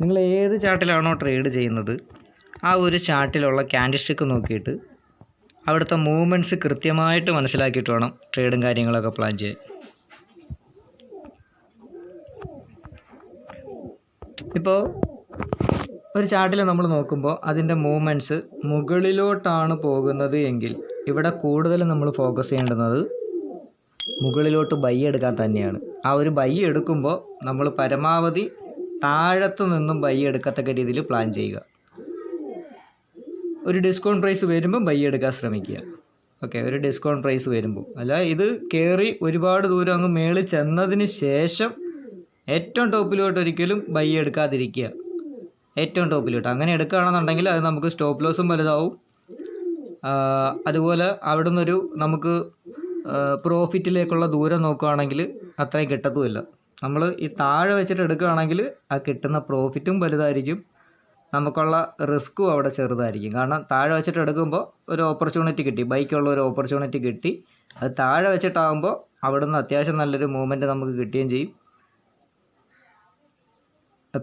നിങ്ങൾ ഏത് ചാർട്ടിലാണോ ട്രേഡ് ചെയ്യുന്നത് ആ ഒരു ചാർട്ടിലുള്ള ക്യാൻഡിൽ സ്റ്റിക്ക് നോക്കിയിട്ട് അവിടുത്തെ മൂവ്മെൻറ്റ്സ് കൃത്യമായിട്ട് മനസ്സിലാക്കിയിട്ട് വേണം ട്രേഡും കാര്യങ്ങളൊക്കെ പ്ലാൻ ചെയ്യാൻ. ഇപ്പോൾ ഒരു ചാർട്ടിൽ നമ്മൾ നോക്കുമ്പോൾ അതിൻ്റെ മൂവ്മെൻറ്റ്സ് മുകളിലോട്ടാണ് പോകുന്നത് എങ്കിൽ ഇവിടെ കൂടുതൽ നമ്മൾ ഫോക്കസ് ചെയ്യേണ്ടുന്നത് മുകളിലോട്ട് ബൈ എടുക്കാൻ തന്നെയാണ്. ആ ഒരു ബൈ എടുക്കുമ്പോൾ നമ്മൾ പരമാവധി താഴത്തു നിന്നും ബൈ എടുക്കത്തക്ക രീതിയിൽ പ്ലാൻ ചെയ്യുക. ഒരു ഡിസ്കൗണ്ട് പ്രൈസ് വരുമ്പോൾ ബൈ എടുക്കാൻ ശ്രമിക്കുക. ഓക്കെ, ഒരു ഡിസ്കൗണ്ട് പ്രൈസ് വരുമ്പോൾ, അല്ല ഇത് കയറി ഒരുപാട് ദൂരം അങ്ങ് മേളിൽ ചെന്നതിന് ശേഷം ഏറ്റവും ടോപ്പിലോട്ട് ഒരിക്കലും ബൈ എടുക്കാതിരിക്കുക. ഏറ്റവും ടോപ്പിലോട്ട് അങ്ങനെ എടുക്കുകയാണെന്നുണ്ടെങ്കിൽ അത് നമുക്ക് സ്റ്റോപ്പ് ലോസും വലുതാവും. അതുപോലെ അവിടെ നിന്നൊരു നമുക്ക് പ്രോഫിറ്റിലേക്കുള്ള ദൂരം നോക്കുകയാണെങ്കിൽ അത്രയും കിട്ടത്തുമില്ല. നമ്മൾ ഈ താഴെ വെച്ചിട്ട് എടുക്കുകയാണെങ്കിൽ ആ കിട്ടുന്ന പ്രോഫിറ്റും വലുതായിരിക്കും, നമുക്കുള്ള റിസ്ക്കും അവിടെ ചെറുതായിരിക്കും. കാരണം താഴെ വെച്ചിട്ട് എടുക്കുമ്പോൾ ഒരു ഓപ്പർച്യൂണിറ്റി കിട്ടി, ബൈക്കുള്ള ഒരു ഓപ്പർച്യൂണിറ്റി കിട്ടി. അത് താഴെ വെച്ചിട്ടാകുമ്പോൾ അവിടെ നിന്ന് അത്യാവശ്യം നല്ലൊരു മൂവ്മെൻറ്റ് നമുക്ക് കിട്ടുകയും ചെയ്യും.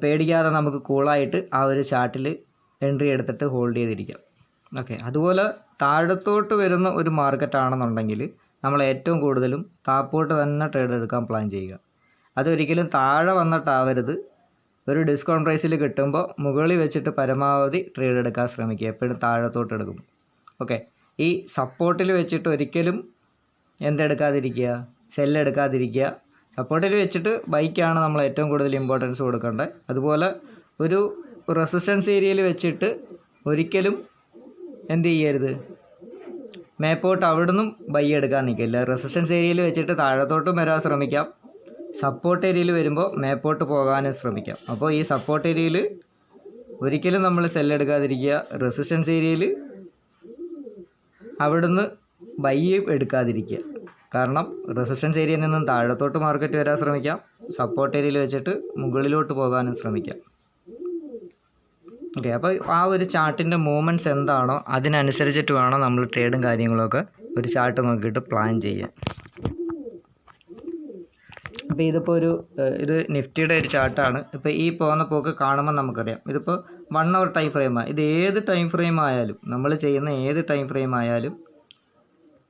പേടിക്കാതെ നമുക്ക് കൂളായിട്ട് ആ ഒരു ചാർട്ടിൽ എൻട്രി എടുത്തിട്ട് ഹോൾഡ് ചെയ്തിരിക്കാം. ഓക്കെ, അതുപോലെ താഴത്തോട്ട് വരുന്ന ഒരു മാർക്കറ്റാണെന്നുണ്ടെങ്കിൽ നമ്മൾ ഏറ്റവും കൂടുതലും താപ്പോട്ട് തന്നെ ട്രേഡ് എടുക്കാൻ പ്ലാൻ ചെയ്യുക. അതൊരിക്കലും താഴെ വന്നിട്ടാവരുത്. ഒരു ഡിസ്കൗണ്ട് പ്രൈസിൽ കിട്ടുമ്പോൾ മുകളിൽ വെച്ചിട്ട് പരമാവധി ട്രേഡ് എടുക്കാൻ ശ്രമിക്കുക, എപ്പോഴും താഴത്തോട്ട് എടുക്കും. ഓക്കെ, ഈ സപ്പോർട്ടിൽ വെച്ചിട്ട് ഒരിക്കലും എന്തെടുക്കാതിരിക്കുക, സെല്ലെടുക്കാതിരിക്കുക. സപ്പോർട്ടിൽ വെച്ചിട്ട് ബൈക്കാണ് നമ്മൾ ഏറ്റവും കൂടുതൽ ഇമ്പോർട്ടൻസ് കൊടുക്കേണ്ടത്. അതുപോലെ ഒരു റെസിസ്റ്റൻസ് ഏരിയയിൽ വെച്ചിട്ട് ഒരിക്കലും എന്ത് ചെയ്യരുത്, മേപ്പോട്ട് അവിടെ നിന്നും ബൈ എടുക്കാൻ നിൽക്കില്ല. റെസിസ്റ്റൻസ് ഏരിയയിൽ വെച്ചിട്ട് താഴത്തോട്ടും വരാൻ ശ്രമിക്കാം, സപ്പോർട്ട് ഏരിയയിൽ വരുമ്പോൾ മേപ്പോട്ട് പോകാനും ശ്രമിക്കാം. അപ്പോൾ ഈ സപ്പോർട്ട് ഏരിയയിൽ ഒരിക്കലും നമ്മൾ സെല്ലെടുക്കാതിരിക്കുക, റെസിസ്റ്റൻസ് ഏരിയയിൽ അവിടുന്ന് ബൈ എടുക്കാതിരിക്കുക. കാരണം റെസിസ്റ്റൻസ് ഏരിയയിൽ നിന്നും താഴത്തോട്ട് മാർക്കറ്റ് വരാൻ ശ്രമിക്കാം, സപ്പോർട്ട് ഏരിയയിൽ വെച്ചിട്ട് മുകളിലോട്ട് പോകാനും ശ്രമിക്കാം. ഓക്കെ, അപ്പോൾ ആ ഒരു ചാർട്ടിൻ്റെ മൂവ്മെൻറ്റ്സ് എന്താണോ അതിനനുസരിച്ചിട്ട് വേണം നമ്മൾ ട്രേഡും കാര്യങ്ങളൊക്കെ ഒരു ചാർട്ട് നോക്കിയിട്ട് പ്ലാൻ ചെയ്യാൻ. അപ്പോൾ ഇതിപ്പോൾ ഇത് നിഫ്റ്റിയുടെ ഒരു ചാർട്ടാണ്. ഇപ്പോൾ ഈ പോകുന്ന പോക്ക് കാണുമ്പോൾ നമുക്കറിയാം ഇതിപ്പോൾ 1 hour ടൈം ഫ്രെയിമാണ്. ഇത് ഏത് ടൈം ഫ്രെയിം ആയാലും, നമ്മൾ ചെയ്യുന്ന ഏത് ടൈം ഫ്രെയിം ആയാലും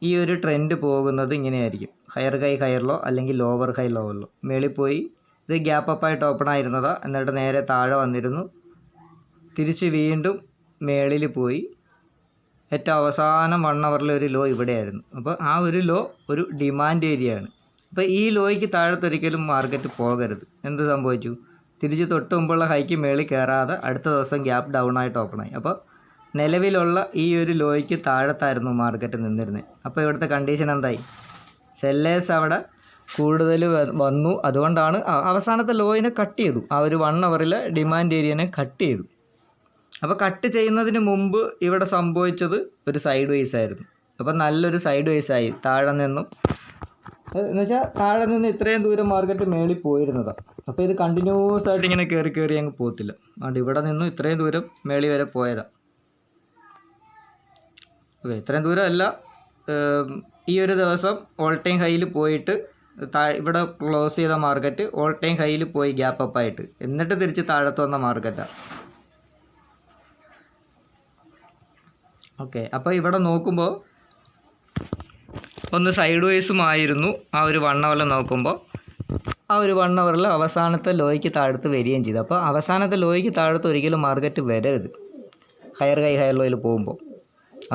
ഈ ഒരു ട്രെൻഡ് പോകുന്നത് ഇങ്ങനെയായിരിക്കും. ഹയർ ഹൈ ഹയർ ലോ, അല്ലെങ്കിൽ ലോവർ ഹൈ ലോവർ ലോ. മേളിൽ പോയി ഇത് ഗ്യാപ്പ് അപ്പായിട്ട് ഓപ്പൺ ആയിരുന്നതാണ്, എന്നിട്ട് നേരെ താഴെ വന്നിരുന്നു, തിരിച്ച് വീണ്ടും മേളിൽ പോയി ഏറ്റവും അവസാനം 1 hourൽ ഒരു ലോ ഇവിടെയായിരുന്നു. അപ്പോൾ ആ ഒരു ലോ ഒരു ഡിമാൻഡ് ഏരിയ ആണ്. അപ്പോൾ ഈ ലോയ്ക്ക് താഴത്തൊരിക്കലും മാർക്കറ്റ് പോകരുത്. എന്ത് സംഭവിച്ചു, തിരിച്ച് തൊട്ട് മുമ്പുള്ള ഹൈക്ക് മേളിൽ കയറാതെ അടുത്ത ദിവസം ഗ്യാപ്പ് ഡൗൺ ആയിട്ട് ഓപ്പണായി. അപ്പോൾ നിലവിലുള്ള ഈ ഒരു ലോയ്ക്ക് താഴത്തായിരുന്നു മാർക്കറ്റ് നിന്നിരുന്നത്. അപ്പോൾ ഇവിടുത്തെ കണ്ടീഷൻ എന്തായി, സെല്ലേഴ്സ് അവിടെ കൂടുതൽ വന്നു. അതുകൊണ്ടാണ് അവസാനത്തെ ലോയിനെ കട്ട് ചെയ്തു, ആ ഒരു 1 hourലെ ഡിമാൻഡ് ഏരിയനെ കട്ട് ചെയ്തു. അപ്പോൾ കട്ട് ചെയ്യുന്നതിന് മുമ്പ് ഇവിടെ സംഭവിച്ചത് ഒരു സൈഡ് വേസ് ആയിരുന്നു. അപ്പോൾ നല്ലൊരു സൈഡ് വേസ് ആയി, താഴെ നിന്നും എന്നുവെച്ചാൽ താഴെ നിന്ന് ഇത്രയും ദൂരം മാർക്കറ്റ് മേളിൽ പോയിരുന്നതാണ്. അപ്പോൾ ഇത് കണ്ടിന്യൂസ് ആയിട്ട് ഇങ്ങനെ കയറി അങ്ങ് പോകത്തില്ല. അതുകൊണ്ട് ഇവിടെ നിന്നും ഇത്രയും ദൂരം മേളിൽ വരെ പോയതാണ്. ഓക്കെ, ഇത്രയും ദൂരം അല്ല, ഈ ഒരു ദിവസം ഓൾ ടൈം ഹൈയിൽ പോയിട്ട് ഇവിടെ ക്ലോസ് ചെയ്ത മാർക്കറ്റ് ഓൾ ടൈം ഹൈയിൽ പോയി ഗ്യാപ്പ് അപ്പായിട്ട്, എന്നിട്ട് തിരിച്ച് താഴത്ത് വന്ന മാർക്കറ്റാണ്. ഓക്കെ, അപ്പോൾ ഇവിടെ നോക്കുമ്പോൾ ഒന്ന് സൈഡ് വേസുമായിരുന്നു. ആ ഒരു 1 hourൽ നോക്കുമ്പോൾ ആ ഒരു 1 hourൽ അവസാനത്തെ ലോയ്ക്ക് താഴത്ത് വരികയും ചെയ്തു. അപ്പോൾ അവസാനത്തെ ലോയ്ക്ക് താഴത്ത് ഒരിക്കലും മാർക്കറ്റ് വരരുത്. ഹയർ ഹൈ ഹയർ ലോയിൽ പോകുമ്പോൾ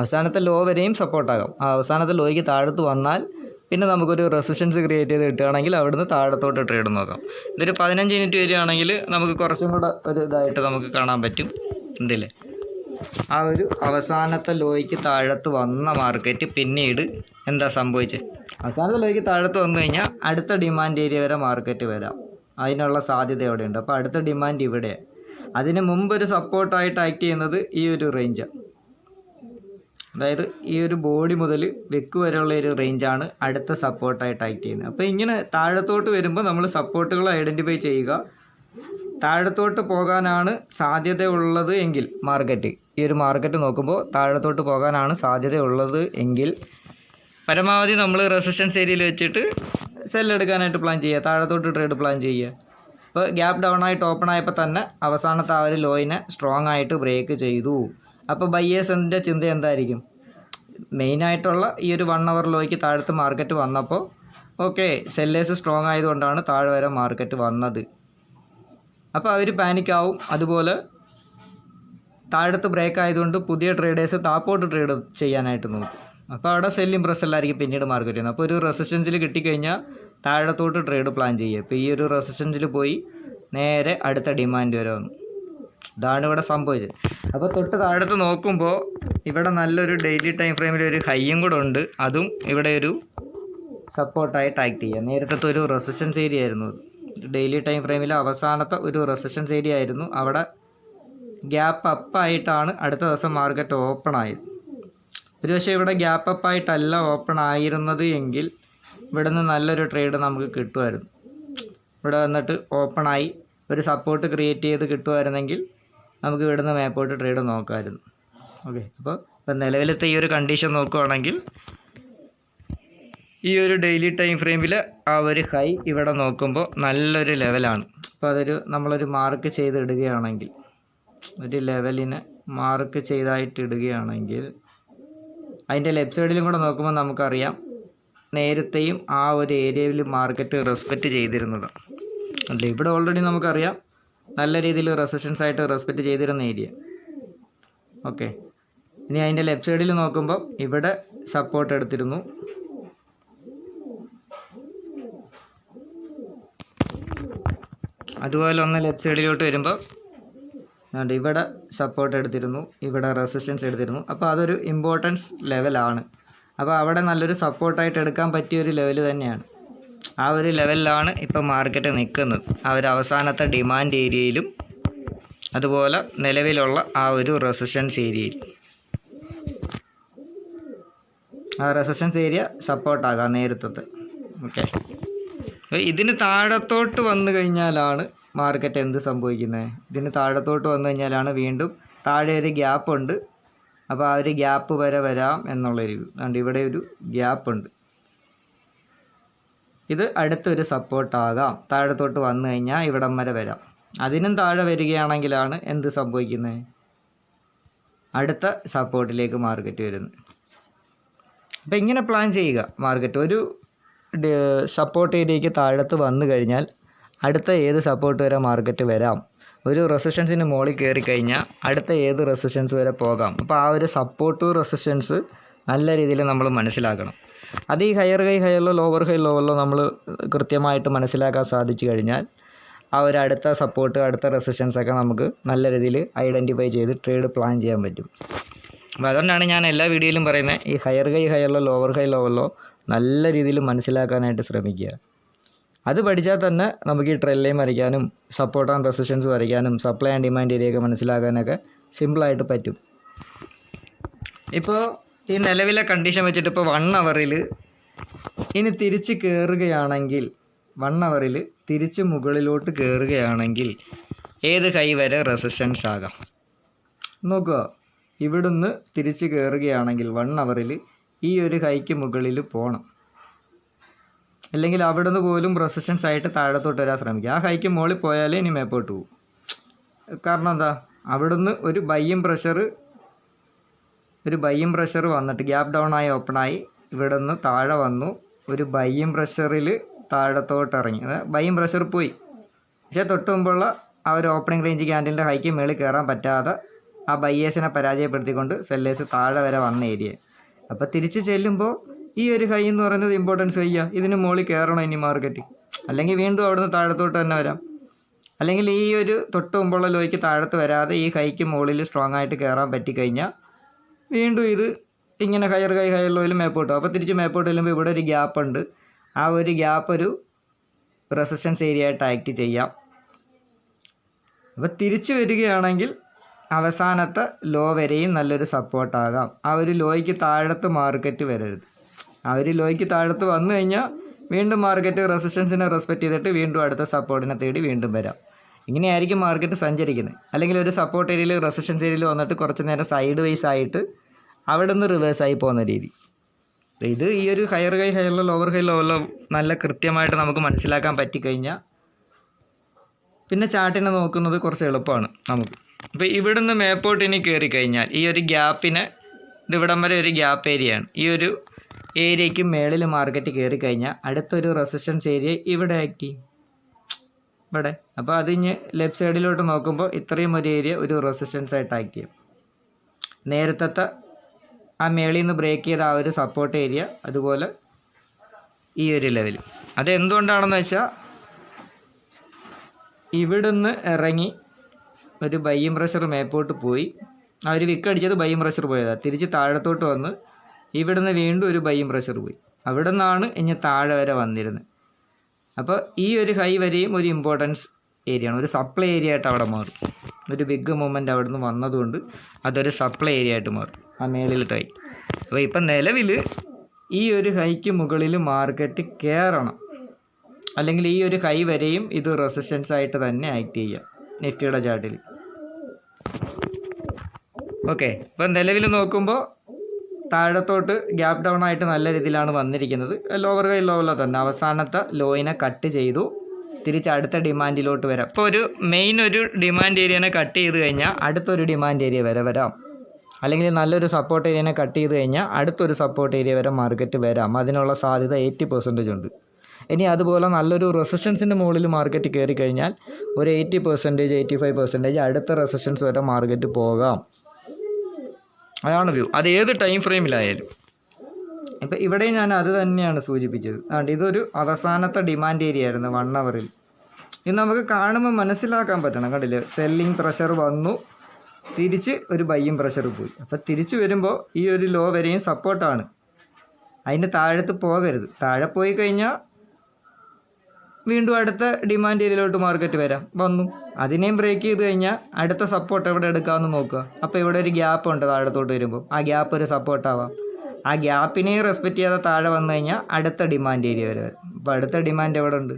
അവസാനത്തെ ലോ വരെയും സപ്പോർട്ടാകാം. ആ അവസാനത്തെ ലോയ്ക്ക് താഴത്ത് വന്നാൽ പിന്നെ നമുക്കൊരു റെസിസ്റ്റൻസ് ക്രിയേറ്റ് ചെയ്ത് കിട്ടുകയാണെങ്കിൽ അവിടുന്ന് താഴത്തോട്ട് ട്രേഡ് നോക്കാം. ഇതൊരു 15 മിനിറ്റ് വരികയാണെങ്കിൽ നമുക്ക് കുറച്ചും കൂടെ ഒരു ഇതായിട്ട് നമുക്ക് കാണാൻ പറ്റും. ഉണ്ടല്ലേ, ആ ഒരു അവസാനത്തെ ലോയ്ക്ക് താഴത്ത് വന്ന മാർക്കറ്റ് പിന്നീട് എന്താ സംഭവിച്ചത്, അവസാനത്തെ ലോയ്ക്ക് താഴത്ത് വന്നു കഴിഞ്ഞാൽ അടുത്ത ഡിമാൻഡ് ഏരിയ വരെ മാർക്കറ്റ് വരാം, അതിനുള്ള സാധ്യത എവിടെയുണ്ട്. അപ്പോൾ അടുത്ത ഡിമാൻഡ് ഇവിടെ, അതിന് മുമ്പ് ഒരു സപ്പോർട്ടായിട്ട് ആക്ട് ചെയ്യുന്നത് ഈ ഒരു റേഞ്ചാണ്. അതായത് ഈ ഒരു ബോഡി മുതൽ വെക്ക് വരെയുള്ള ഒരു റേഞ്ചാണ് അടുത്ത സപ്പോർട്ടായിട്ട് ആക്ട് ചെയ്യുന്നത്. അപ്പോൾ ഇങ്ങനെ താഴത്തോട്ട് വരുമ്പോൾ നമ്മൾ സപ്പോർട്ടുകൾ ഐഡൻറ്റിഫൈ ചെയ്യുക. താഴത്തോട്ട് പോകാനാണ് സാധ്യതയുള്ളത് എങ്കിൽ ഈ ഒരു മാർക്കറ്റ് നോക്കുമ്പോൾ താഴത്തോട്ട് പോകാനാണ് സാധ്യതയുള്ളത് എങ്കിൽ പരമാവധി നമ്മൾ റെസിസ്റ്റൻസ് ഏരിയയിൽ വെച്ചിട്ട് സെല്ലെടുക്കാനായിട്ട് പ്ലാൻ ചെയ്യുക, താഴത്തോട്ട് ട്രേഡ് പ്ലാൻ ചെയ്യുക. ഇപ്പോൾ ഗ്യാപ്പ് ഡൗൺ ആയിട്ട് ഓപ്പൺ ആയപ്പോൾ തന്നെ അവസാനത്തെ ആ ഒരു ലോയിനെ സ്ട്രോങ് ആയിട്ട് ബ്രേക്ക് ചെയ്തു. അപ്പോൾ ബയ്യേഴ്സിൻ്റെ ചിന്ത എന്തായിരിക്കും? മെയിനായിട്ടുള്ള ഈ ഒരു 1 അവർ ലോയ്ക്ക് താഴത്ത് മാർക്കറ്റ് വന്നപ്പോൾ ഓക്കെ സെല്ലേഴ്സ് സ്ട്രോങ് ആയതുകൊണ്ടാണ് താഴെ വരെ മാർക്കറ്റ് വന്നത്. അപ്പോൾ അവർ പാനിക്കാവും. അതുപോലെ താഴത്ത് ബ്രേക്ക് ആയതുകൊണ്ട് പുതിയ ട്രേഡേഴ്സ് താപ്പോട്ട് ട്രേഡ് ചെയ്യാനായിട്ട് നോക്കും. അപ്പോൾ അവിടെ സെല്ലിംഗ് പ്രഷറിലായിരിക്കും പിന്നീട് മാർക്കറ്റ് ചെയ്യുന്നത്. അപ്പോൾ ഒരു റെസിസ്റ്റൻസിൽ കിട്ടിക്കഴിഞ്ഞാൽ താഴത്തോട്ട് ട്രേഡ് പ്ലാൻ ചെയ്യുക. ഇപ്പോൾ ഈ ഒരു റെസിസ്റ്റൻസിൽ പോയി നേരെ അടുത്ത ഡിമാൻഡ് വരെ വന്നു. ഇതാണ് ഇവിടെ സംഭവിച്ചത്. അപ്പോൾ തൊട്ട് താഴത്ത് നോക്കുമ്പോൾ ഇവിടെ നല്ലൊരു ഡെയിലി ടൈം ഫ്രെയിമിൽ ഒരു ഹൈയും കൂടെ ഉണ്ട്. അതും ഇവിടെ ഒരു സപ്പോർട്ടായിട്ട് ആക്ട് ചെയ്യുക. നേരത്തെ ഒരു റെസിസ്റ്റൻസ് ഏരിയ ആയിരുന്നു. ഡെയിലി ടൈം ഫ്രെയിമിലെ അവസാനത്തെ ഒരു റെസിസ്റ്റൻസ് ഏരിയ ആയിരുന്നു. അവിടെ ഗ്യാപ്പ് അപ്പായിട്ടാണ് അടുത്ത ദിവസം മാർക്കറ്റ് ഓപ്പൺ ആയത്. ഒരു പക്ഷേ ഇവിടെ ഗ്യാപ്പ് അപ്പായിട്ടല്ല ഓപ്പൺ ആയിരുന്നത് എങ്കിൽ ഇവിടെ നിന്ന് നല്ലൊരു ട്രേഡ് നമുക്ക് കിട്ടുമായിരുന്നു. ഇവിടെ വന്നിട്ട് ഓപ്പണായി ഒരു സപ്പോർട്ട് ക്രിയേറ്റ് ചെയ്ത് കിട്ടുമായിരുന്നെങ്കിൽ നമുക്ക് ഇവിടെ നിന്ന് മേപ്പോട്ട് ട്രേഡ് നോക്കാമായിരുന്നു. ഓക്കെ, അപ്പോൾ നിലവിലത്തെ ഈ ഒരു കണ്ടീഷൻ നോക്കുകയാണെങ്കിൽ ഈ ഒരു ഡെയിലി ടൈം ഫ്രെയിമിൽ ആ ഒരു ഹൈ ഇവിടെ നോക്കുമ്പോൾ നല്ലൊരു ലെവലാണ്. അപ്പോൾ അതൊരു നമ്മളൊരു മാർക്ക് ചെയ്ത് ഇടുകയാണെങ്കിൽ, ഒരു ലെവലിനെ മാർക്ക് ചെയ്തായിട്ട് ഇടുകയാണെങ്കിൽ അതിൻ്റെ ലെഫ്റ്റ് സൈഡിലും കൂടെ നോക്കുമ്പോൾ നമുക്കറിയാം നേരത്തെയും ആ ഒരു ഏരിയയിൽ മാർക്കറ്റ് റെസ്പെക്റ്റ് ചെയ്തിരുന്നതാണ്. അല്ല, ഇവിടെ ഓൾറെഡി നമുക്കറിയാം നല്ല രീതിയിൽ റെസിസ്റ്റൻസ് ആയിട്ട് റെസ്പെക്റ്റ് ചെയ്തിരുന്ന ഏരിയ. ഓക്കെ, ഇനി അതിൻ്റെ ലെഫ്റ്റ് സൈഡിൽ നോക്കുമ്പോൾ ഇവിടെ സപ്പോർട്ട് എടുത്തിരുന്നു. അതുപോലെ ഒന്ന് ലെഫ്റ്റ് സൈഡിലോട്ട് വരുമ്പോൾ ഇവിടെ സപ്പോർട്ട് എടുത്തിരുന്നു, ഇവിടെ റെസിസ്റ്റൻസ് എടുത്തിരുന്നു. അപ്പോൾ അതൊരു ഇമ്പോർട്ടൻസ് ലെവലാണ്. അപ്പോൾ അവിടെ നല്ലൊരു സപ്പോർട്ടായിട്ട് എടുക്കാൻ പറ്റിയൊരു ലെവൽ തന്നെയാണ്. ആ ഒരു ലെവലിലാണ് ഇപ്പോൾ മാർക്കറ്റ് നിൽക്കുന്നത്. ആ ഒരു അവസാനത്തെ ഡിമാൻഡ് ഏരിയയിലും അതുപോലെ നിലവിലുള്ള ആ ഒരു റെസിസ്റ്റൻസ് ഏരിയയിൽ. ആ റെസിസ്റ്റൻസ് ഏരിയ സപ്പോർട്ടാകാം നേരത്തെ. ഓക്കെ, ഇതിന് താഴത്തോട്ട് വന്നു കഴിഞ്ഞാലാണ് മാർക്കറ്റ് എന്ത് സംഭവിക്കുന്നത്? ഇതിന് താഴത്തോട്ട് വന്നു കഴിഞ്ഞാലാണ് വീണ്ടും താഴെ ഒരു ഗ്യാപ്പ് ഉണ്ട്. അപ്പോൾ ആ ഒരു ഗ്യാപ്പ് വരെ വരാം എന്നുള്ളൊരു അതുകൊണ്ട് ഇവിടെ ഒരു ഗ്യാപ്പ് ഉണ്ട്. ഇത് അടുത്തൊരു സപ്പോർട്ടാകാം. താഴത്തോട്ട് വന്നു കഴിഞ്ഞാൽ ഇവിടം വരെ വരാം. അതിനും താഴെ വരികയാണെങ്കിലാണ് എന്ത് സംഭവിക്കുന്നത്? അടുത്ത സപ്പോർട്ടിലേക്ക് മാർക്കറ്റ് വരുന്നത്. അപ്പോൾ ഇങ്ങനെ പ്ലാൻ ചെയ്യുക. മാർക്കറ്റ് ഒരു സപ്പോർട്ട് ഏരിയയ്ക്ക് താഴത്ത് വന്നു കഴിഞ്ഞാൽ അടുത്ത ഏത് സപ്പോർട്ട് വരെ മാർക്കറ്റ് വരാം. ഒരു റെസിസ്റ്റൻസിന് മുകളിൽ കയറി കഴിഞ്ഞാൽ അടുത്ത ഏത് റെസിസ്റ്റൻസ് വരെ പോകാം. അപ്പോൾ ആ ഒരു സപ്പോർട്ട് റെസിസ്റ്റൻസ് നല്ല രീതിയിൽ നമ്മൾ മനസ്സിലാക്കണം. അത് ഈ ഹയർ ഹൈ ഹയറിലോ ലോവർ ഹൈ ലോവറിലോ നമ്മൾ കൃത്യമായിട്ട് മനസ്സിലാക്കാൻ സാധിച്ചു കഴിഞ്ഞാൽ ആ ഒരു അടുത്ത സപ്പോർട്ട് അടുത്ത റെസിസ്റ്റൻസൊക്കെ നമുക്ക് നല്ല രീതിയിൽ ഐഡൻറ്റിഫൈ ചെയ്ത് ട്രേഡ് പ്ലാൻ ചെയ്യാൻ പറ്റും. അപ്പോൾ അതുകൊണ്ടാണ് ഞാൻ എല്ലാ വീഡിയോയിലും പറയുന്നത് ഈ ഹയർ ഹൈ ഹയറിലോ ലോവർ ഹൈ ലോവറിലോ നല്ല രീതിയിൽ മനസ്സിലാക്കാനായിട്ട് ശ്രമിക്കുക. അത് പഠിച്ചാൽ തന്നെ നമുക്ക് ഈ ട്രെൻഡ് ലൈൻ വരയ്ക്കാനും സപ്പോർട്ട് ആൻഡ് റെസിസ്റ്റൻസ് വരയ്ക്കാനും സപ്ലൈ ആൻഡ് ഡിമാൻഡ് ഏരിയയൊക്കെ മനസ്സിലാക്കാനൊക്കെ സിമ്പിളായിട്ട് പറ്റും. ഇപ്പോൾ ഈ നിലവിലെ കണ്ടീഷൻ വെച്ചിട്ട് ഇപ്പോൾ 1 അവറിൽ ഇനി തിരിച്ച് കയറുകയാണെങ്കിൽ 1 അവറിൽ തിരിച്ച് മുകളിലോട്ട് കയറുകയാണെങ്കിൽ ഏത് ഹൈ വരെ റെസിസ്റ്റൻസ് ആകാം നോക്കുക. ഇവിടുന്ന് തിരിച്ച് കയറുകയാണെങ്കിൽ 1 അവറിൽ ഈ ഒരു ഹൈക്ക് മുകളിൽ പോകണം. അല്ലെങ്കിൽ അവിടുന്ന് പോലും റെസിസ്റ്റൻസ് ആയിട്ട് താഴത്തോട്ട് വരാൻ ശ്രമിക്കുക. ആ ഹൈക്ക് മുകളിൽ പോയാലേ ഇനി മേപ്പോട്ട് പോകും. കാരണം എന്താ, അവിടുന്ന് ഒരു ബയ്യും പ്രഷർ വന്നിട്ട് ഗ്യാപ്പ് ഡൗൺ ആയി ഓപ്പണായി ഇവിടെ നിന്ന് താഴെ വന്നു. ഒരു ബയ്യും പ്രഷറിൽ താഴത്തോട്ട് ഇറങ്ങി. ബയ്യും പ്രഷർ പോയി. പക്ഷേ തൊട്ട് മുമ്പുള്ള ആ ഒരു ഓപ്പണിംഗ് റേഞ്ച് ക്യാൻഡിലിൻ്റെ ഹൈക്ക് മുകളിൽ കയറാൻ പറ്റാതെ ആ ബയ്യേഴ്സിനെ പരാജയപ്പെടുത്തിക്കൊണ്ട് സെല്ലേഴ്സ് താഴെ വരെ വന്ന ഏരിയ. അപ്പോൾ തിരിച്ച് ചെല്ലുമ്പോൾ ഈ ഒരു ഹൈ എന്ന് പറയുന്നത് ഇമ്പോർട്ടൻസ് ഹൈയാ. ഇതിന് മുകളിൽ കയറണം ഇനി മാർക്കറ്റ്. അല്ലെങ്കിൽ വീണ്ടും അവിടുന്ന് താഴത്തോട്ട് തന്നെ വരാം. അല്ലെങ്കിൽ ഈ ഒരു തൊട്ട് മുമ്പുള്ള ലോയ്ക്ക് താഴത്ത് വരാതെ ഈ ഹൈക്ക് മുകളിൽ സ്ട്രോങ് ആയിട്ട് കയറാൻ പറ്റിക്കഴിഞ്ഞാൽ വീണ്ടും ഇത് ഇങ്ങനെ ഹയർ ഹൈ ഹയർ ലോയിൽ മേപ്പോട്ടും. അപ്പോൾ തിരിച്ച് മേപ്പോട്ട് ചെല്ലുമ്പോൾ ഇവിടെ ഒരു ഗ്യാപ്പ് ഉണ്ട്. ആ ഒരു ഗ്യാപ്പ് ഒരു റെസിസ്റ്റൻസ് ഏരിയ ആയിട്ട് ആക്ട് ചെയ്യാം. അപ്പോൾ തിരിച്ച് വരികയാണെങ്കിൽ അവസാനത്തെ ലോ വരെയും നല്ലൊരു സപ്പോർട്ടാകാം. ആ ഒരു ലോയ്ക്ക് താഴത്ത് മാർക്കറ്റ് വരരുത്. ആ ഒരു ലോയ്ക്ക് താഴത്ത് വന്നു കഴിഞ്ഞാൽ വീണ്ടും മാർക്കറ്റ് റെസിസ്റ്റൻസിനെ റെസ്പെക്റ്റ് ചെയ്തിട്ട് വീണ്ടും അടുത്ത സപ്പോർട്ടിനെ തേടി വീണ്ടും വരാം. ഇങ്ങനെയായിരിക്കും മാർക്കറ്റ് സഞ്ചരിക്കുന്നത്. അല്ലെങ്കിൽ ഒരു സപ്പോർട്ട് ഏരിയയിൽ റെസിസ്റ്റൻസ് ഏരിയയിൽ വന്നിട്ട് കുറച്ച് നേരം സൈഡ് വൈസ് ആയിട്ട് അവിടെ നിന്ന് റിവേഴ്സായി പോകുന്ന രീതി. ഇത് ഈ ഒരു ഹയർ ഹൈ ഹയറിലോ ലോവർ ഹൈ ലോവറിലോ നല്ല കൃത്യമായിട്ട് നമുക്ക് മനസ്സിലാക്കാൻ പറ്റിക്കഴിഞ്ഞാൽ പിന്നെ ചാർട്ടിനെ നോക്കുന്നത് കുറച്ച് എളുപ്പമാണ് നമുക്ക്. അപ്പോൾ ഇവിടുന്ന് മേപ്പോട്ട് ഇനി കയറി കഴിഞ്ഞാൽ ഈ ഒരു ഗ്യാപ്പിനെ, ഇതിവിടം വരെ ഒരു ഗ്യാപ്പ് ഏരിയയാണ്, ഈ ഒരു ഏരിയയ്ക്ക് മേളിൽ മാർക്കറ്റ് കയറി കഴിഞ്ഞാൽ അടുത്തൊരു റെസിസ്റ്റൻസ് ഏരിയ ഇവിടെ ആക്ട് ചെയ്യും, ഇവിടെ. അപ്പോൾ അതിന് ലെഫ്റ്റ് സൈഡിലോട്ട് നോക്കുമ്പോൾ ഇത്രയും ഒരു ഏരിയ ഒരു റെസിസ്റ്റൻസ് ആയിട്ട് ആക്ട് ചെയ്യും. നേരത്തെ ആ മേളിൽ നിന്ന് ബ്രേക്ക് ചെയ്ത ആ ഒരു സപ്പോർട്ട് ഏരിയ, അതുപോലെ ഈ ഒരു ലെവൽ. അതെന്തുകൊണ്ടാണെന്ന് വെച്ചാൽ ഇവിടുന്ന് ഇറങ്ങി ഒരു ബൈയിങ് പ്രഷർ മേപ്പോട്ട് പോയി, ആ ഒരു വിക്ക് അടിച്ചത് ബൈയിങ് പ്രഷർ പോയതാണ്, തിരിച്ച് താഴത്തോട്ട് വന്ന് ഇവിടുന്ന് വീണ്ടും ഒരു ബൈയിങ് പ്രഷർ പോയി, അവിടെ നിന്നാണ് ഇനി താഴെ വരെ വന്നിരുന്നത്. അപ്പോൾ ഈ ഒരു ഹൈ വരെയും ഒരു ഇമ്പോർട്ടൻസ് ഏരിയയാണ്, ഒരു സപ്ലൈ ഏരിയ ആയിട്ട് അവിടെ മാറും. ഒരു ബിഗ് മൂവ്മെൻറ്റ് അവിടെ നിന്ന് വന്നതുകൊണ്ട് അതൊരു സപ്ലൈ ഏരിയ ആയിട്ട് മാറും ആ മേളിലത്തെ ഹൈ. അപ്പോൾ ഇപ്പം നിലവിൽ ഈ ഒരു ഹൈക്ക് മുകളിൽ മാർക്കറ്റ് കയറണം, അല്ലെങ്കിൽ ഈ ഒരു ഹൈ വരെയും ഇത് റെസിസ്റ്റൻസ് ആയിട്ട് തന്നെ ആക്ട് ചെയ്യുക നിഫ്റ്റിയുടെ ചാർട്ടിൽ. ഓക്കെ, ഇപ്പം നിലവിൽ നോക്കുമ്പോൾ താഴത്തോട്ട് ഗ്യാപ്പ് ഡൗൺ ആയിട്ട് നല്ല രീതിയിലാണ് വന്നിരിക്കുന്നത്. ലോവർ ഹൈ ലോവറിൽ തന്നെ അവസാനത്തെ ലോയിനെ കട്ട് ചെയ്തു, തിരിച്ച് അടുത്ത ഡിമാൻഡിലോട്ട് വരാം. ഇപ്പോൾ ഒരു മെയിൻ ഒരു ഡിമാൻഡ് ഏരിയനെ കട്ട് ചെയ്ത് കഴിഞ്ഞാൽ അടുത്തൊരു ഡിമാൻഡ് ഏരിയ വരെ വരാം, അല്ലെങ്കിൽ നല്ലൊരു സപ്പോർട്ട് ഏരിയനെ കട്ട് ചെയ്ത് കഴിഞ്ഞാൽ അടുത്തൊരു സപ്പോർട്ട് ഏരിയ വരെ മാർക്കറ്റ് വരാം. അതിനുള്ള സാധ്യത 80% ഉണ്ട്. ഇനി അതുപോലെ നല്ലൊരു റെസിസ്റ്റൻസിൻ്റെ മുകളിൽ മാർക്കറ്റ് കയറി കഴിഞ്ഞാൽ ഒരു 80%, 85% അടുത്ത റെസിസ്റ്റൻസ് വരെ മാർക്കറ്റ് പോകാം. അതാണ് വ്യൂ, അത് ഏത് ടൈം ഫ്രെയിമിലായാലും. ഇപ്പം ഇവിടെ ഞാൻ അത് തന്നെയാണ് സൂചിപ്പിച്ചത്. അതുകൊണ്ട് ഇതൊരു അവസാനത്തെ ഡിമാൻഡ് ഏരിയ ആയിരുന്നു 1 അവറിൽ. ഇത് നമുക്ക് കാണുമ്പോൾ മനസ്സിലാക്കാൻ പറ്റണം, കണ്ടില്ലേ? സെല്ലിംഗ് പ്രഷർ വന്നു, തിരിച്ച് ഒരു ബൈയിങ് പ്രഷർ പോയി. അപ്പോൾ തിരിച്ച് വരുമ്പോൾ ഈ ഒരു ലോ വരെയും സപ്പോർട്ടാണ്, അതിൻ്റെ താഴത്ത് പോകരുത്. താഴെ പോയി കഴിഞ്ഞാൽ വീണ്ടും അടുത്ത ഡിമാൻഡ് ഏരിയയിലോട്ട് മാർക്കറ്റ് വരാം, വന്നു. അതിനെയും ബ്രേക്ക് ചെയ്ത് കഴിഞ്ഞാൽ അടുത്ത സപ്പോർട്ട് എവിടെ എടുക്കാമെന്ന് നോക്കുക. അപ്പോൾ ഇവിടെ ഒരു ഗ്യാപ്പ് ഉണ്ട് താഴത്തോട്ട് വരുമ്പോൾ, ആ ഗ്യാപ്പ് ഒരു സപ്പോർട്ടാവാം. ആ ഗ്യാപ്പിനെയും റെസ്പെക്റ്റ് ചെയ്യാതെ താഴെ വന്നു കഴിഞ്ഞാൽ അടുത്ത ഡിമാൻഡ് ഏരിയ വരെ വരും. അപ്പോൾ അടുത്ത ഡിമാൻഡ് എവിടെ ഉണ്ട്?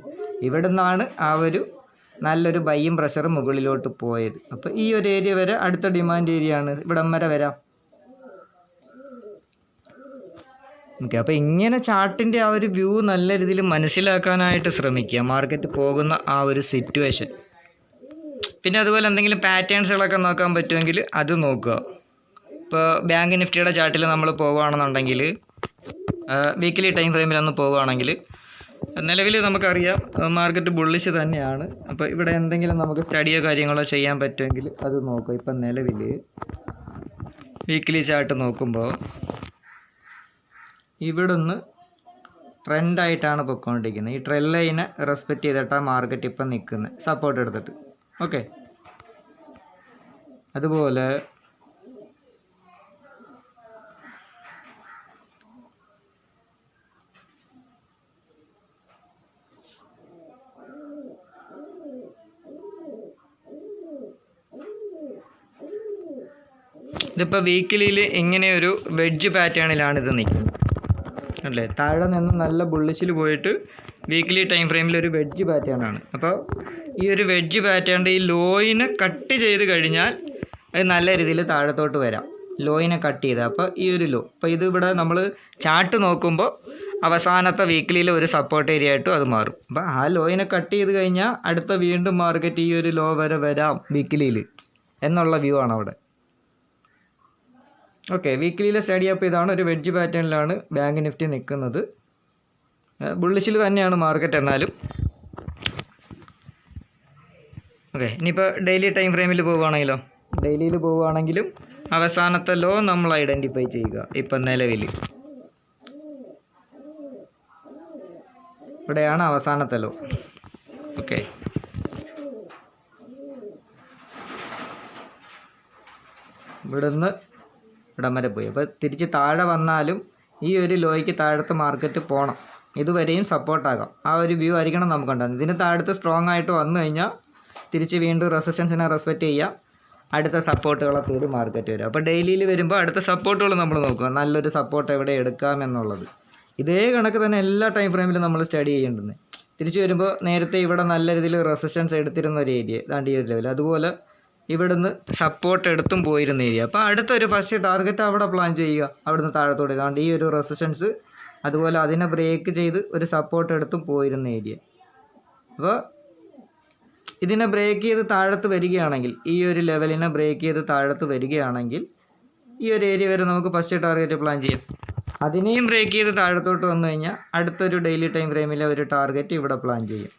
ഇവിടെ നിന്നാണ് ആ ഒരു നല്ലൊരു ബൈയിങ് പ്രഷർ മുകളിലോട്ട് പോയത്. അപ്പോൾ ഈ ഒരു ഏരിയ വരെ അടുത്ത ഡിമാൻഡ് ഏരിയ ആണ്, ഇവിടം വരെ വരാം. ഓക്കെ, അപ്പോൾ ഇങ്ങനെ ചാർട്ടിൻ്റെ ആ ഒരു വ്യൂ നല്ല രീതിയിൽ മനസ്സിലാക്കാനായിട്ട് ശ്രമിക്കുക, മാർക്കറ്റ് പോകുന്ന ആ ഒരു സിറ്റുവേഷൻ. പിന്നെ അതുപോലെ എന്തെങ്കിലും പാറ്റേൺസുകളൊക്കെ നോക്കാൻ പറ്റുമെങ്കിൽ അത് നോക്കുക. ഇപ്പോൾ ബാങ്ക് നിഫ്റ്റിയുടെ ചാർട്ടിൽ നമ്മൾ പോവുകയാണെന്നുണ്ടെങ്കിൽ, വീക്കിലി ടൈം ഫ്രെയിമിലൊന്ന് പോവുകയാണെങ്കിൽ നിലവിൽ നമുക്കറിയാം മാർക്കറ്റ് ബുള്ളിഷ് തന്നെയാണ്. അപ്പോൾ ഇവിടെ എന്തെങ്കിലും നമുക്ക് സ്റ്റഡിയോ കാര്യങ്ങളോ ചെയ്യാൻ പറ്റുമെങ്കിൽ അത് നോക്കുക. ഇപ്പം നിലവിൽ വീക്കിലി ചാർട്ട് നോക്കുമ്പോൾ ഇവിടുന്ന് ട്രെൻഡായിട്ടാണ് പൊയ്ക്കൊണ്ടിരിക്കുന്നത്. ഈ ട്രെൻഡ് ലൈനെ റെസ്പെക്റ്റ് ചെയ്തിട്ടാണ് മാർക്കറ്റ് ഇപ്പം നിൽക്കുന്നത്, സപ്പോർട്ട് എടുത്തിട്ട്. ഓക്കെ, അതുപോലെ ഇതിപ്പോൾ വീക്കിലിയിൽ ഇങ്ങനെ ഒരു വെഡ്ജ് പാറ്റേണിലാണ് ഇത് നിൽക്കുന്നത് അല്ലേ? താഴെ നിന്ന് നല്ല ബുള്ളിഷിൽ പോയിട്ട് വീക്കിലി ടൈം ഫ്രെയിമിൽ ഒരു വെഡ്ജ് പാറ്റേൺ ആണ്. അപ്പോൾ ഈ ഒരു വെഡ്ജ് പാറ്റേണിൻ്റെ ഈ ലോയിനെ കട്ട് ചെയ്ത് കഴിഞ്ഞാൽ അത് നല്ല രീതിയിൽ താഴത്തോട്ട് വരാം, ലോയിനെ കട്ട് ചെയ്ത്. അപ്പോൾ ഈ ഒരു ലോ, അപ്പോൾ ഇത് ഇവിടെ നമ്മൾ ചാർട്ട് നോക്കുമ്പോൾ അവസാനത്തെ വീക്കിലിയിൽ ഒരു സപ്പോർട്ട് ഏരിയ ആയിട്ടും അത് മാറും. അപ്പോൾ ആ ലോയിനെ കട്ട് ചെയ്ത് കഴിഞ്ഞാൽ അടുത്ത വീണ്ടും മാർക്കറ്റ് ഈ ഒരു ലോ വരെ വരാം വീക്കിലിയിൽ എന്നുള്ള വ്യൂ ആണ് അവിടെ. ഓക്കെ, വീക്കിലിയിലെ സ്റ്റഡി അപ്പോൾ ഇതാണ്. ഒരു വെഡ്ജ് പാറ്റേണിലാണ് ബാങ്ക് നിഫ്റ്റി നിൽക്കുന്നത്. ബുള്ളിഷിൽ തന്നെയാണ് മാർക്കറ്റ് എന്നാലും. ഓക്കെ, ഇനിയിപ്പോൾ ഡെയിലി ടൈം ഫ്രെയിമിൽ പോവുകയാണെങ്കിലോ, ഡെയിലിയിൽ പോവുകയാണെങ്കിലും അവസാനത്തെ ലോ നമ്മൾ ഐഡൻറ്റിഫൈ ചെയ്യുക. ഇപ്പം നിലവിൽ ഇവിടെയാണ് അവസാനത്തെ ലോ. ഓക്കെ, ഇവിടുന്ന് ഇടം വരെ പോയി. അപ്പോൾ തിരിച്ച് താഴെ വന്നാലും ഈ ഒരു ലോയ്ക്ക് താഴത്തെ മാർക്കറ്റ് പോകണം, ഇതുവരെയും സപ്പോർട്ടാകാം. ആ ഒരു വ്യൂ ആയിരിക്കണം നമുക്കുണ്ടാകുന്നത്. ഇതിന് താഴത്ത് സ്ട്രോങ് ആയിട്ട് വന്നു കഴിഞ്ഞാൽ തിരിച്ച് വീണ്ടും റെസിസ്റ്റൻസിനെ റെസ്പെക്റ്റ് ചെയ്യുക, അടുത്ത സപ്പോർട്ടുകളെ തേടി മാർക്കറ്റ് വരും. അപ്പോൾ ഡെയിലിയിൽ വരുമ്പോൾ അടുത്ത സപ്പോർട്ടുകൾ നമ്മൾ നോക്കുക, നല്ലൊരു സപ്പോർട്ട് എവിടെ എടുക്കാമെന്നുള്ളത്. ഇതേ കണക്ക് തന്നെ എല്ലാ ടൈം ഫ്രെയിമിലും നമ്മൾ സ്റ്റഡി ചെയ്യേണ്ടത്. തിരിച്ച് വരുമ്പോൾ നേരത്തെ ഇവിടെ നല്ല രീതിയിൽ റെസിസ്റ്റൻസ് എടുത്തിരുന്ന ഒരു ഏരിയ ദാണ്ട് ഈ ഒരു ലെവൽ, അതുപോലെ ഇവിടുന്ന് സപ്പോർട്ട് എടുത്തും പോയിരുന്ന ഏരിയ. അപ്പോൾ അടുത്തൊരു ഫസ്റ്റ് ടാർഗറ്റ് അവിടെ പ്ലാൻ ചെയ്യുക, അവിടുന്ന് താഴത്തോട്ട്. അതുകൊണ്ട് ഈ ഒരു റെസിസ്റ്റൻസ്, അതുപോലെ അതിനെ ബ്രേക്ക് ചെയ്ത് ഒരു സപ്പോർട്ട് എടുത്തും പോയിരുന്ന ഏരിയ. അപ്പോൾ ഇതിനെ ബ്രേക്ക് ചെയ്ത് താഴത്ത് വരികയാണെങ്കിൽ, ഈ ഒരു ലെവലിനെ ബ്രേക്ക് ചെയ്ത് താഴത്ത് വരികയാണെങ്കിൽ ഈ ഒരു ഏരിയ വരെ നമുക്ക് ഫസ്റ്റ് ടാർഗറ്റ് പ്ലാൻ ചെയ്യാം. അതിനെയും ബ്രേക്ക് ചെയ്ത് താഴത്തോട്ട് വന്നു കഴിഞ്ഞാൽ അടുത്തൊരു ഡെയിലി ടൈം ഫ്രെയിമിലെ ഒരു ടാർഗറ്റ് ഇവിടെ പ്ലാൻ ചെയ്യും.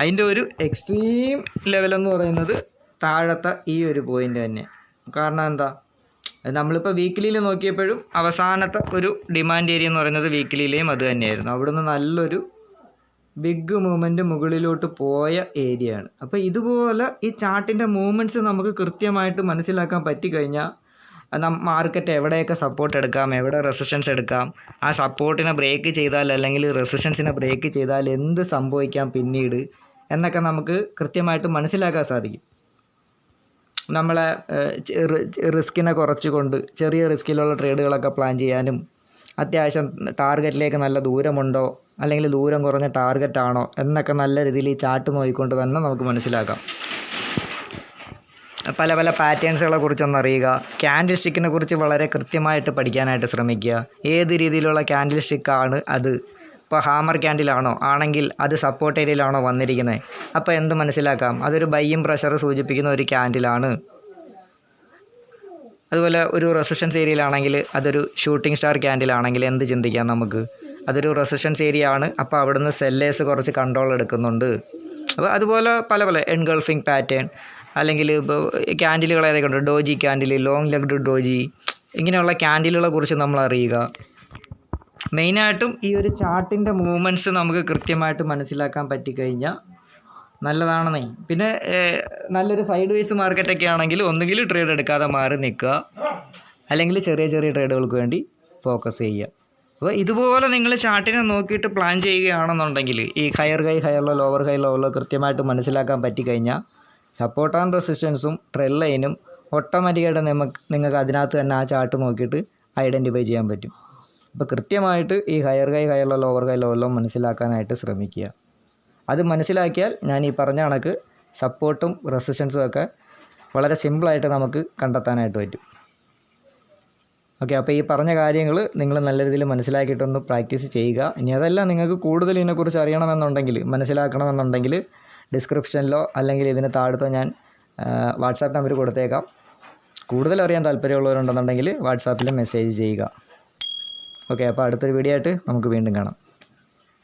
അതിൻ്റെ ഒരു എക്സ്ട്രീം ലെവലെന്ന് പറയുന്നത് താഴത്തെ ഈ ഒരു പോയിൻ്റ് തന്നെ. കാരണം എന്താ, നമ്മളിപ്പോൾ വീക്കിലിയിൽ നോക്കിയപ്പോഴും അവസാനത്തെ ഒരു ഡിമാൻഡ് ഏരിയ എന്ന് പറയുന്നത് വീക്കിലിയിലെയും അത് തന്നെയായിരുന്നു. അവിടുന്ന് നല്ലൊരു ബിഗ് മൂവ്മെൻറ്റ് മുകളിലോട്ട് പോയ ഏരിയ ആണ്. അപ്പോൾ ഇതുപോലെ ഈ ചാർട്ടിൻ്റെ മൂവ്മെൻറ്റ്സ് നമുക്ക് കൃത്യമായിട്ട് മനസ്സിലാക്കാൻ പറ്റിക്കഴിഞ്ഞാൽ മാർക്കറ്റ് എവിടെയൊക്കെ സപ്പോർട്ട് എടുക്കാം, എവിടെ റെസിസ്റ്റൻസ് എടുക്കാം, ആ സപ്പോർട്ടിനെ ബ്രേക്ക് ചെയ്താൽ അല്ലെങ്കിൽ റെസിസ്റ്റൻസിനെ ബ്രേക്ക് ചെയ്താൽ എന്ത് സംഭവിക്കാം പിന്നീട് എന്നൊക്കെ നമുക്ക് കൃത്യമായിട്ട് മനസ്സിലാക്കാൻ സാധിക്കും. നമ്മളെ റിസ്കിനെ കുറച്ചുകൊണ്ട് ചെറിയ റിസ്കിലുള്ള ട്രേഡുകളൊക്കെ പ്ലാൻ ചെയ്യാനും, അത്യാവശ്യം ടാർഗറ്റിലേക്ക് നല്ല ദൂരമുണ്ടോ അല്ലെങ്കിൽ ദൂരം കുറഞ്ഞ ടാർഗറ്റാണോ എന്നൊക്കെ നല്ല രീതിയിൽ ഈ ചാർട്ട് നോക്കിക്കൊണ്ട് തന്നെ നമുക്ക് മനസ്സിലാക്കാം. പല പല പാറ്റേൺസുകളെ കുറിച്ചൊന്നറിയുക, ക്യാൻഡിൽ സ്റ്റിക്കിനെ കുറിച്ച് വളരെ കൃത്യമായിട്ട് പഠിക്കാനായിട്ട് ശ്രമിക്കുക. ഏത് രീതിയിലുള്ള ക്യാൻഡിൽ സ്റ്റിക്കാണ് അത്, ഇപ്പോൾ ഹാമർ ക്യാൻഡിലാണോ ആണെങ്കിൽ അത് സപ്പോർട്ട് ഏരിയയിലാണോ വന്നിരിക്കുന്നത്, അപ്പോൾ എന്ത് മനസ്സിലാക്കാം, അതൊരു ബൈയും പ്രഷർ സൂചിപ്പിക്കുന്ന ഒരു ക്യാൻഡിലാണ്. അതുപോലെ ഒരു റെസിസ്റ്റൻസ് ഏരിയയിലാണെങ്കിൽ അതൊരു ഷൂട്ടിംഗ് സ്റ്റാർ ക്യാൻഡിലാണെങ്കിൽ എന്ത് ചിന്തിക്കാം നമുക്ക്, അതൊരു റെസിസ്റ്റൻസ് ഏരിയ ആണ്, അപ്പോൾ അവിടുന്ന് സെല്ലേഴ്സ് കുറച്ച് കൺട്രോൾ എടുക്കുന്നുണ്ട്. അപ്പോൾ അതുപോലെ പല പല എൻഗൾഫിംഗ് പാറ്റേൺ അല്ലെങ്കിൽ ഇപ്പോൾ ക്യാൻഡിലുകൾ ഏതൊക്കെ ഉണ്ട്, doji candle, long legged doji, ഇങ്ങനെയുള്ള ക്യാൻഡിലുകളെ കുറിച്ച് നമ്മൾ അറിയുക. മെയിനായിട്ടും ഈ ഒരു ചാർട്ടിൻ്റെ മൂവ്മെൻറ്റ്സ് നമുക്ക് കൃത്യമായിട്ട് മനസ്സിലാക്കാൻ പറ്റിക്കഴിഞ്ഞാൽ നല്ലതാണെന്നേ. പിന്നെ നല്ലൊരു സൈഡ് വേസ് മാർക്കറ്റൊക്കെ ആണെങ്കിൽ ഒന്നുകിൽ ട്രേഡ് എടുക്കാതെ മാറി നിൽക്കുക, അല്ലെങ്കിൽ ചെറിയ ചെറിയ ട്രേഡുകൾക്ക് വേണ്ടി ഫോക്കസ് ചെയ്യുക. അപ്പോൾ ഇതുപോലെ നിങ്ങൾ ചാർട്ടിനെ നോക്കിയിട്ട് പ്ലാൻ ചെയ്യുകയാണെന്നുണ്ടെങ്കിൽ ഈ higher high, higher lower high, lower കൃത്യമായിട്ട് മനസ്സിലാക്കാൻ പറ്റിക്കഴിഞ്ഞാൽ സപ്പോർട്ട് ആൻഡ് റെസിസ്റ്റൻസും ട്രെൻഡ് ലൈനും ഓട്ടോമാറ്റിക്കായിട്ട് നിങ്ങൾക്ക് അതിനകത്ത് തന്നെ ആ ചാർട്ട് നോക്കിയിട്ട് ഐഡൻറ്റിഫൈ ചെയ്യാൻ പറ്റും. അപ്പോൾ കൃത്യമായിട്ട് ഈ higher high, higher lower high, lower മനസ്സിലാക്കാനായിട്ട് ശ്രമിക്കുക. അത് മനസ്സിലാക്കിയാൽ ഞാൻ ഈ പറഞ്ഞ കണക്ക് സപ്പോർട്ടും റെസിസ്റ്റൻസും ഒക്കെ വളരെ സിമ്പിളായിട്ട് നമുക്ക് കണ്ടെത്താനായിട്ട് പറ്റും. ഓക്കെ, അപ്പോൾ ഈ പറഞ്ഞ കാര്യങ്ങൾ നിങ്ങൾ നല്ല രീതിയിൽ മനസ്സിലാക്കിയിട്ടൊന്ന് പ്രാക്ടീസ് ചെയ്യുക. ഇനി അതല്ല നിങ്ങൾക്ക് കൂടുതൽ ഇതിനെക്കുറിച്ച് അറിയണമെന്നുണ്ടെങ്കിൽ, മനസ്സിലാക്കണമെന്നുണ്ടെങ്കിൽ ഡിസ്ക്രിപ്ഷനിലോ അല്ലെങ്കിൽ ഇതിന് താഴത്തോ ഞാൻ വാട്സാപ്പ് നമ്പർ കൊടുത്തേക്കാം. കൂടുതൽ അറിയാൻ താല്പര്യമുള്ളവരുണ്ടെന്നുണ്ടെങ്കിൽ വാട്സാപ്പിൽ മെസ്സേജ് ചെയ്യുക. ഓക്കെ, അപ്പോൾ അടുത്തൊരു വീഡിയോ ആയിട്ട് നമുക്ക് വീണ്ടും കാണാം.